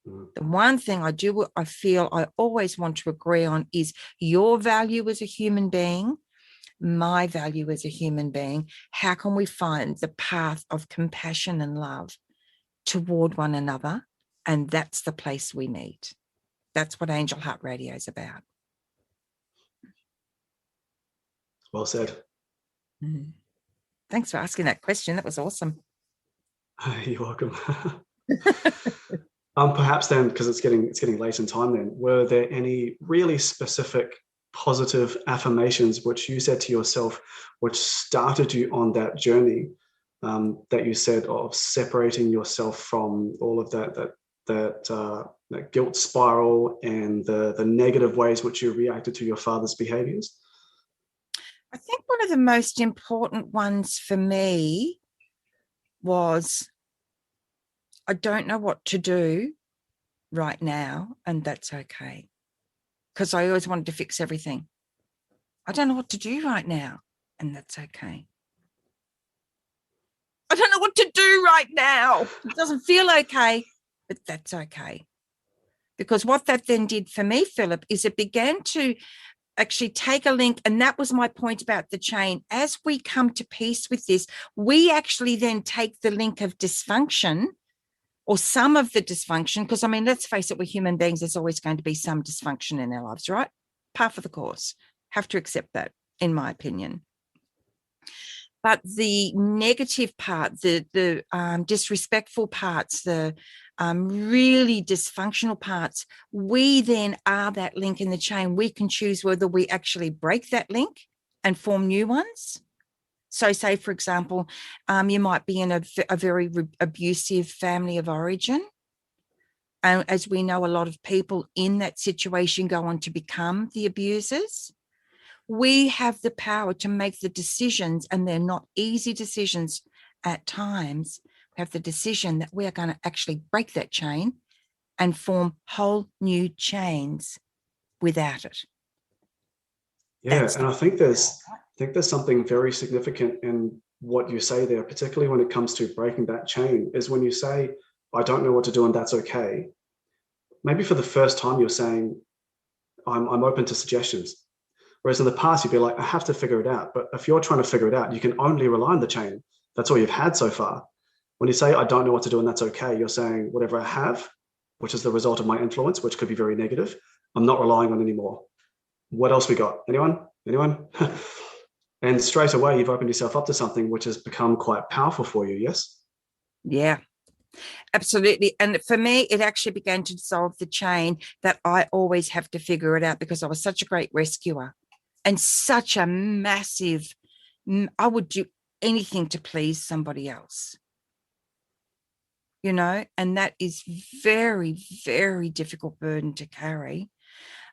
The one thing I feel I always want to agree on is your value as a human being, my value as a human being? How can we find the path of compassion and love toward one another? And that's the place we meet. That's what Angel Heart Radio is about. Well said. Thanks for asking that question. That was awesome. You're welcome. Perhaps then, because it's getting late in time then, were there any really specific positive affirmations which you said to yourself, which started you on that journey, that you said of separating yourself from all of that guilt spiral and the negative ways which you reacted to your father's behaviors? I think one of the most important ones for me was, I don't know what to do right now, and that's okay. Because I always wanted to fix everything. I don't know what to do right now, and that's okay. I don't know what to do right now. It doesn't feel okay, but that's okay. Because what that then did for me, Philip, is it began to actually take a link, and that was my point about the chain. As we come to peace with this, we actually then take the link of dysfunction, or some of the dysfunction, because I mean, let's face it, we're human beings. There's always going to be some dysfunction in our lives, right? Par for the course. Have to accept that, in my opinion. But the negative part, the disrespectful parts, the really dysfunctional parts, we then are that link in the chain. We can choose whether we actually break that link and form new ones. So say, for example, you might be in a very abusive family of origin. And as we know, a lot of people in that situation go on to become the abusers. We have the power to make the decisions, and they're not easy decisions at times. We have the decision that we are going to actually break that chain and form whole new chains without it. Yeah, and I think there's something very significant in what you say there, particularly when it comes to breaking that chain, is when you say, I don't know what to do and that's okay. Maybe for the first time you're saying, I'm open to suggestions. Whereas in the past, you'd be like, I have to figure it out. But if you're trying to figure it out, you can only rely on the chain. That's all you've had so far. When you say, I don't know what to do and that's okay, you're saying whatever I have, which is the result of my influence, which could be very negative, I'm not relying on anymore. What else we got? Anyone? And straight away, you've opened yourself up to something which has become quite powerful for you, yes? Yeah, absolutely. And for me, it actually began to dissolve the chain that I always have to figure it out, because I was such a great rescuer and such a massive, I would do anything to please somebody else, you know, and that is very, very difficult burden to carry.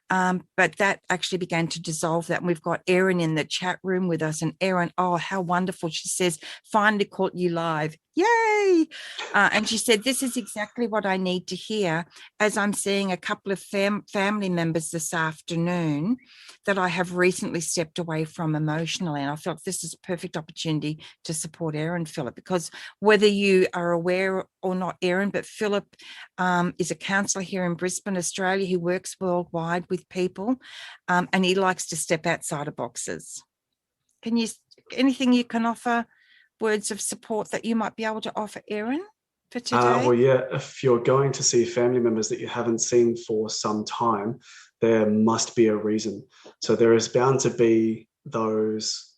But that actually began to dissolve that. And we've got Erin in the chat room with us. And Erin, oh, how wonderful. She says, finally caught you live. Yay. And she said, this is exactly what I need to hear, as I'm seeing a couple of family members this afternoon that I have recently stepped away from emotionally. And I felt this is a perfect opportunity to support Erin, Philip, because whether you are aware or not, Erin, but Philip is a counsellor here in Brisbane, Australia, who works worldwide with people, and he likes to step outside of boxes. Anything you can offer, words of support that you might be able to offer, Erin, for today? Well, yeah, if you're going to see family members that you haven't seen for some time, there must be a reason. So there is bound to be those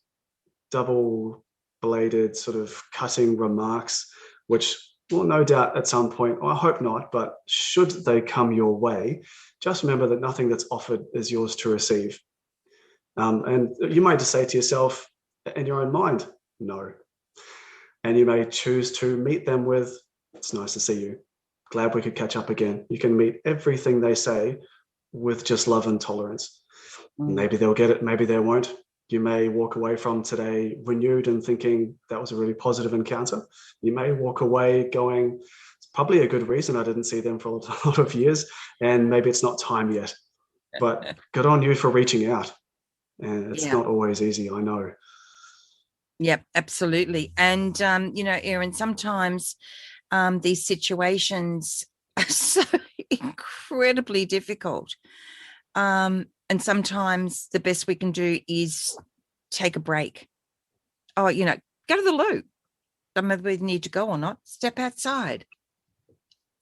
double-bladed sort of cutting remarks, which will no doubt at some point, I hope not, but should they come your way, just remember that nothing that's offered is yours to receive. And you might just say to yourself in your own mind, no. And you may choose to meet them with, it's nice to see you. Glad we could catch up again. You can meet everything they say with just love and tolerance. Maybe they'll get it, maybe they won't. You may walk away from today renewed and thinking that was a really positive encounter. You may walk away going, it's probably a good reason I didn't see them for a lot of years, and maybe it's not time yet. But good on you for reaching out. And it's not always easy, I know. Yep, absolutely. And, you know, Erin, sometimes these situations are so incredibly difficult. And sometimes the best we can do is take a break. Oh, go to the loo. Don't know whether you need to go or not. Step outside.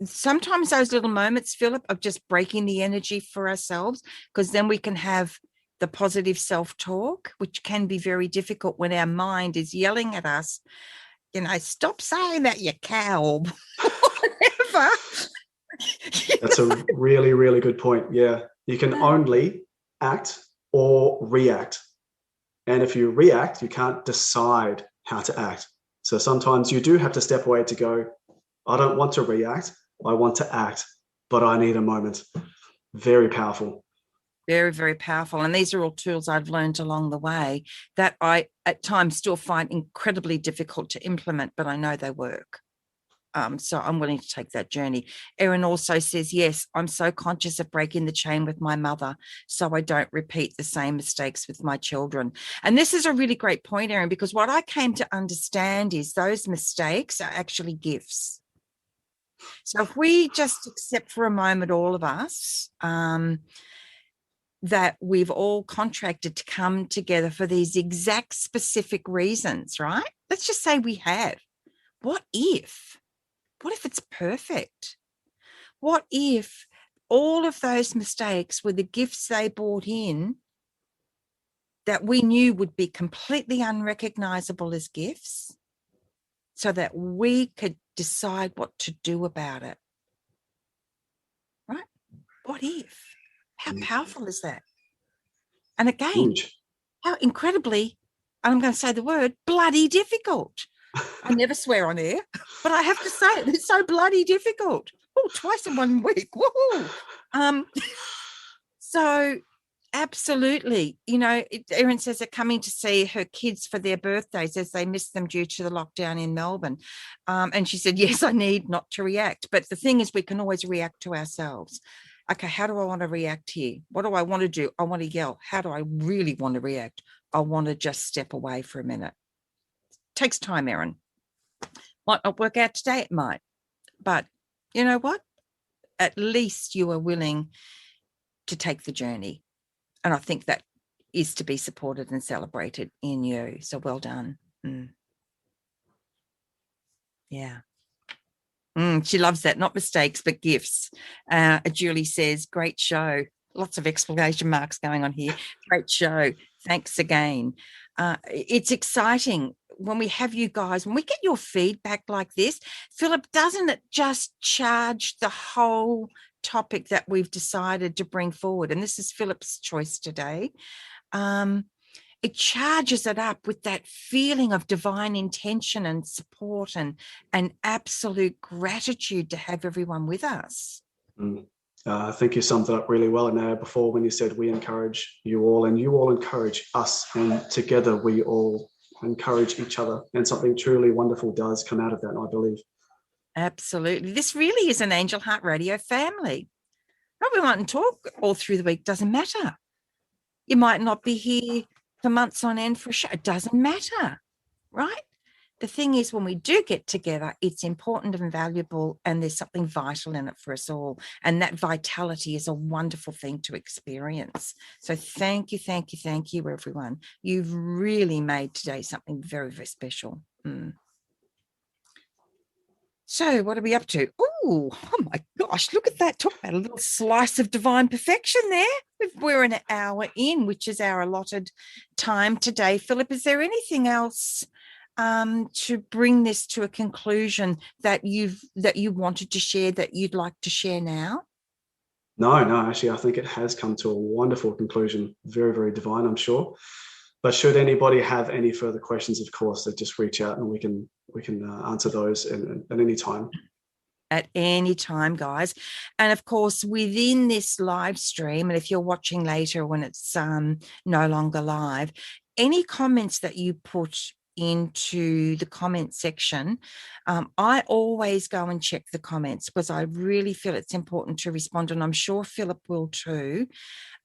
Sometimes those little moments, Philip, of just breaking the energy for ourselves, because then we can have the positive self-talk, which can be very difficult when our mind is yelling at us, stop saying that, you cow, whatever. That's a really, really good point. Yeah. You can only act or react. And if you react, you can't decide how to act. So sometimes you do have to step away to go, I don't want to react. I want to act, but I need a moment. Very powerful. Very, very powerful. And these are all tools I've learned along the way that I at times still find incredibly difficult to implement, but I know they work. So I'm willing to take that journey. Erin also says, yes, I'm so conscious of breaking the chain with my mother so I don't repeat the same mistakes with my children. And this is a really great point, Erin, because what I came to understand is those mistakes are actually gifts. So if we just accept for a moment, all of us, that we've all contracted to come together for these exact specific reasons, right? Let's just say we have. What if it's perfect? What if all of those mistakes were the gifts they brought in that we knew would be completely unrecognizable as gifts, so that we could decide what to do about it? Right? What if? How powerful is that? And again, Huge. How incredibly, I'm going to say the word, bloody difficult. I never swear on air, but I have to say it. It's so bloody difficult. Oh, twice in 1 week. Woohoo. So absolutely, Erin says they're coming to see her kids for their birthdays as they miss them due to the lockdown in Melbourne. And she said, yes, I need not to react. But the thing is, we can always react to ourselves. Okay, how do I want to react here? What do I want to do? I want to yell. How do I really want to react? I want to just step away for a minute. Takes time, Erin. Might not work out today, it might. But you know what? At least you are willing to take the journey. And I think that is to be supported and celebrated in you. So well done. Yeah. She loves that. Not mistakes, but gifts. Julie says, great show. Lots of exclamation marks going on here. Great show. Thanks again. It's exciting when we have you guys, when we get your feedback like this, Philip, doesn't it just charge the whole topic that we've decided to bring forward? And this is Philip's choice today. It charges it up with that feeling of divine intention and support and absolute gratitude to have everyone with us. I think you summed it up really well, Anayah, before when you said we encourage you all and you all encourage us, and together we all encourage each other, and something truly wonderful does come out of that, I believe. Absolutely. This really is an Angel Heart Radio family. No, we mightn't talk all through the week, doesn't matter. You might not be here for months on end for a show. It doesn't matter, right? The thing is, when we do get together, it's important and valuable, and there's something vital in it for us all. And that vitality is a wonderful thing to experience. So thank you, thank you, thank you, everyone. You've really made today something very, very special. So what are we up to? Oh my gosh, look at that. Talk about a little slice of divine perfection there. We're an hour in, which is our allotted time today. Philip, is there anything else to bring this to a conclusion that you wanted to share, that you'd like to share now? No, actually, I think it has come to a wonderful conclusion. Very, very divine, I'm sure. But should anybody have any further questions, of course, they just reach out and we can answer those at any time. At any time, guys. And of course, within this live stream, and if you're watching later when it's no longer live, any comments that you put into the comment section, I always go and check the comments, because I really feel it's important to respond, and I'm sure Philip will too.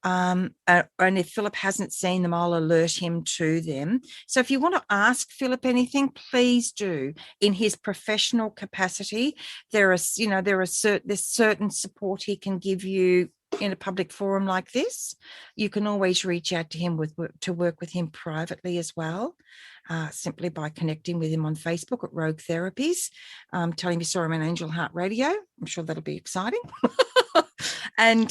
And if Philip hasn't seen them, I'll alert him to them. So if you want to ask Philip anything, please do. In his professional capacity, there's certain support he can give you in a public forum like this, you can always reach out to him to work with him privately as well, simply by connecting with him on Facebook at Roughe Therapies, telling me sorry, I'm on Angel Heart Radio. I'm sure that'll be exciting. And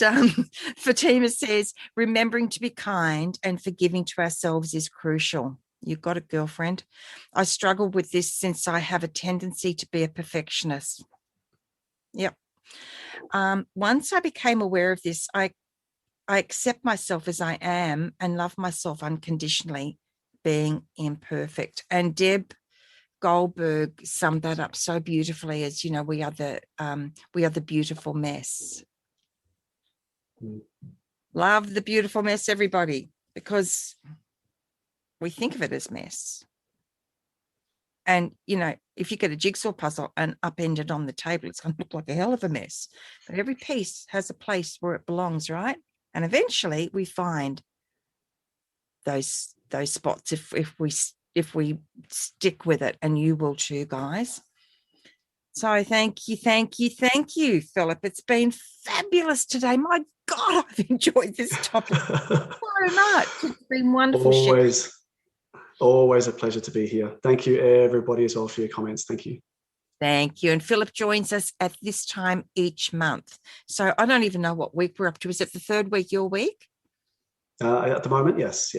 Fatima says, remembering to be kind and forgiving to ourselves is crucial. You've got it, girlfriend. I struggled with this since I have a tendency to be a perfectionist. Yep. Once I became aware of this, I accept myself as I am and love myself unconditionally, being imperfect. And Deb Goldberg summed that up so beautifully as, you know, we are the beautiful mess. Love the beautiful mess, everybody, because we think of it as mess. And, you know, if you get a jigsaw puzzle and upend it on the table, it's going to look like a hell of a mess. But every piece has a place where it belongs, right? And eventually we find those spots if we stick with it, and you will too, guys. So thank you, Philip. It's been fabulous today. My God, I've enjoyed this topic so much. It's been wonderful. Always a pleasure to be here. Thank you, everybody, as well, for your comments. Thank you. Thank you. And Philip joins us at this time each month. So I don't even know what week we're up to. Is it the third week, your week? At the moment, yes.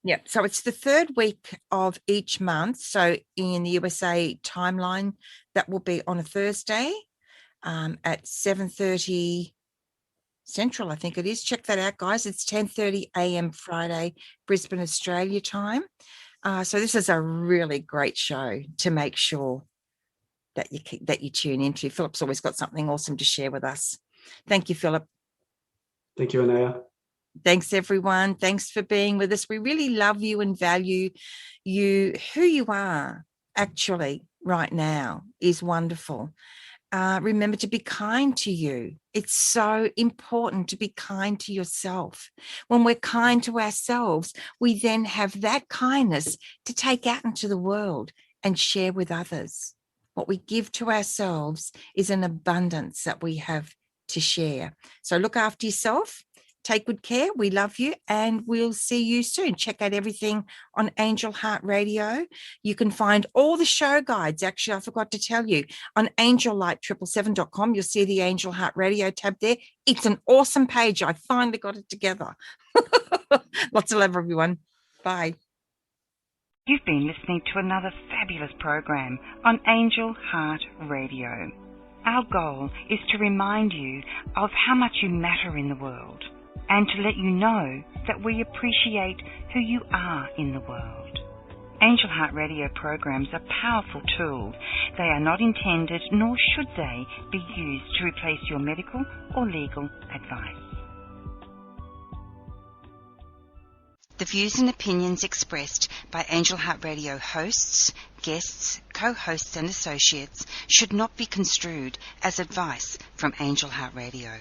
Yep. So it's the third week of each month. So in the USA timeline, that will be on a Thursday at 7:30 Central, I think it is. Check that out, guys. It's 10:30 a.m. Friday, Brisbane, Australia time. So this is a really great show to make sure that you tune into. Philip's always got something awesome to share with us. Thank you, Philip. Thank you, Anayah. Thanks, everyone. Thanks for being with us. We really love you and value you. Who you are actually right now is wonderful. Remember to be kind to you. It's so important to be kind to yourself. When we're kind to ourselves, we then have that kindness to take out into the world and share with others. What we give to ourselves is an abundance that we have to share. So look after yourself. Take good care. We love you, and we'll see you soon. Check out everything on Angel Heart Radio. You can find all the show guides. Actually, I forgot to tell you, on angellight777.com, you'll see the Angel Heart Radio tab there. It's an awesome page. I finally got it together. Lots of love, everyone. Bye. You've been listening to another fabulous program on Angel Heart Radio. Our goal is to remind you of how much you matter in the world, and to let you know that we appreciate who you are in the world. Angel Heart Radio programs are powerful tools. They are not intended, nor should they, be used to replace your medical or legal advice. The views and opinions expressed by Angel Heart Radio hosts, guests, co-hosts and associates should not be construed as advice from Angel Heart Radio.